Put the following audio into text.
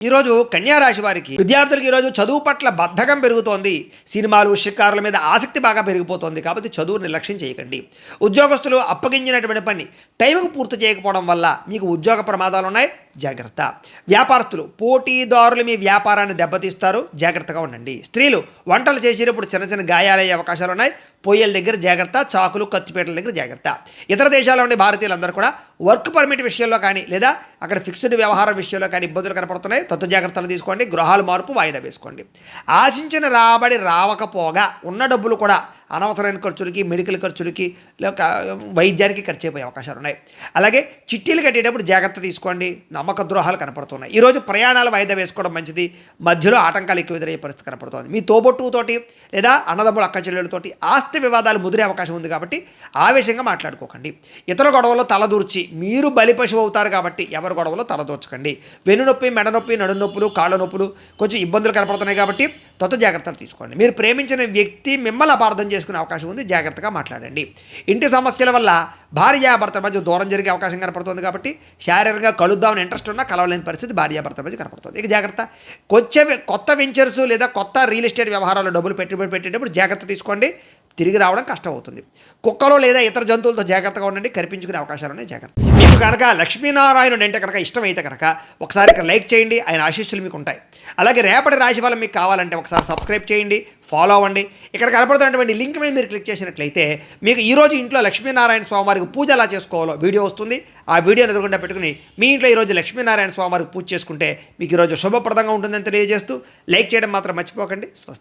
ఈరోజు కన్యారాశి వారికి విద్యార్థులకు ఈరోజు చదువు పట్ల బద్ధకం పెరుగుతోంది. సినిమాలు షికారుల మీద ఆసక్తి బాగా పెరిగిపోతుంది. కాబట్టి చదువు నిర్లక్ష్యం చేయకండి. ఉద్యోగస్తులు అప్పగించినటువంటి పని టైంకు పూర్తి చేయకపోవడం వల్ల మీకు ఉద్యోగ ప్రమాదాలు ఉన్నాయి, జాగ్రత్త. వ్యాపారస్తులు పోటీదారులు మీ వ్యాపారాన్ని దెబ్బతీస్తారు, జాగ్రత్తగా ఉండండి. స్త్రీలు వంటలు చేసేటప్పుడు చిన్న చిన్న గాయాలయ్యే అవకాశాలు ఉన్నాయి, పొయ్యల దగ్గర జాగ్రత్త, చాకులు కత్తిపేటల దగ్గర జాగ్రత్త. ఇతర దేశాల్లో ఉండే భారతీయులందరూ కూడా వర్క్ పర్మిట్ విషయంలో కానీ లేదా అక్కడ ఫిక్స్డ్ వ్యవహారం విషయంలో కానీ ఇబ్బందులు కనపడుతున్నాయి. తత్వ జాగ్రత్తలు తీసుకోండి. గృహాలు మార్పు వాయిదా వేసుకోండి. ఆశించిన రాబడి రావకపోగా ఉన్న డబ్బులు కూడా అనవసరమైన ఖర్చులకి, మెడికల్ ఖర్చులకి, వైద్యానికి ఖర్చు అయిపోయే అవకాశాలు ఉన్నాయి. అలాగే చిట్టీలు కట్టేటప్పుడు జాగ్రత్త తీసుకోండి. నమ్మక ద్రోహాలు కనపడుతున్నాయి. ఈరోజు ప్రయాణాలు వాయిదా వేసుకోవడం మంచిది. మధ్యలో ఆటంకాలు ఎక్కువ ఎదురయ్యే పరిస్థితి కనపడుతుంది. మీ తోబొట్టుతోటి లేదా అన్నదమ్ముల అక్క చెల్లెలతోటి ఆస్తి వివాదాలు ముదిరే అవకాశం ఉంది. కాబట్టి ఆవేశంగా మాట్లాడుకోకండి. ఇతర గొడవలో తలదూర్చి మీరు బలిపశువు అవుతారు. కాబట్టి ఎవరి గొడవలో తలదూర్చకండి. వెన్నునొప్పి, మెడనొప్పి, నడునొప్పులు, కాళ్ళ నొప్పులు కొంచెం ఇబ్బందులు కనపడుతున్నాయి. కాబట్టి తత్వ జాగ్రత్తలు తీసుకోండి. మీరు ప్రేమించిన వ్యక్తి మిమ్మల్ని అపార్థం చేసుకునే అవకాశం ఉంది. జాగ్రత్తగా మాట్లాడండి. ఇంటి సమస్యల వల్ల భార్యాభర్తల మధ్య దూరం జరిగే అవకాశం కనపడుతుంది. కాబట్టి శారీరకంగా కలుద్దామని ఇంట్రెస్ట్ ఉన్నా కలవలేని పరిస్థితి భార్యాభర్తల మధ్య కనపడుతుంది. ఇక జాగ్రత్త. కొత్త వెంచర్స్ లేదా కొత్త రియల్ ఎస్టేట్ వ్యవహారాల్లో డబ్బులు పెట్టుబడి పెట్టేటప్పుడు జాగ్రత్త తీసుకోండి. తిరిగి రావడం కష్టం అవుతుంది. కుక్కలో లేదా ఇతర జంతువులతో జాగ్రత్తగా ఉండండి. కనిపించుకునే అవకాశాలు ఉన్నాయి, జాగ్రత్త. మీకు కనుక లక్ష్మీనారాయణుడు అంటే కనుక ఇష్టమైతే కనుక ఒకసారి ఇక్కడ లైక్ చేయండి. ఆయన ఆశీస్సులు మీకు ఉంటాయి. అలాగే రేపటి రాశి ఫలం మీకు కావాలంటే ఒకసారి సబ్స్క్రైబ్ చేయండి, ఫాలో అవ్వండి. ఇక్కడ కనపడుతున్నటువంటి లింక్ మీద మీరు క్లిక్ చేసినట్లయితే మీకు ఈరోజు ఇంట్లో లక్ష్మీనారాయణ స్వామివారికి పూజ ఎలా చేసుకోవాలో వీడియో వస్తుంది. ఆ వీడియోని ఎదురుకుండా పెట్టుకుని మీ ఇంట్లో ఈరోజు లక్ష్మీనారాయణ స్వామివారికి పూజ చేసుకుంటే మీకు ఈరోజు శుభప్రదంగా ఉంటుందని తెలియజేస్తూ లైక్ చేయడం మాత్రం మర్చిపోకండి. స్వస్తి.